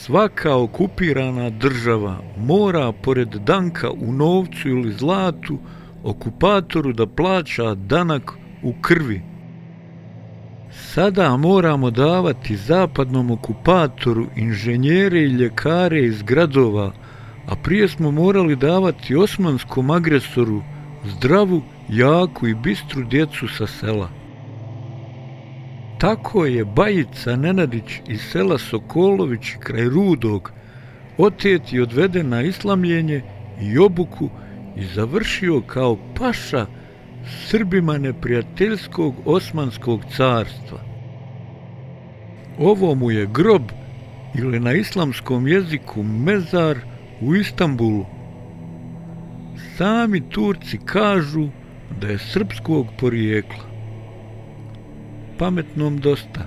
Svaka okupirana država mora pored danka u novcu ili zlatu okupatoru da plaća danak u krvi. Sada moramo davati zapadnom okupatoru inženjere i ljekare iz gradova, a prije smo morali davati osmanskom agresoru zdravu, jaku i bistru djecu sa sela. Tako je Bajica Nenadić iz sela Sokolović kraj Rudog otet i odveden na islamljenje i obuku i završio kao paša Srbima neprijateljskog Osmanskog carstva. Ovo mu je grob ili na islamskom jeziku mezar u Istanbulu. Sami Turci kažu da je srpskog porijekla. Pametnom dosta.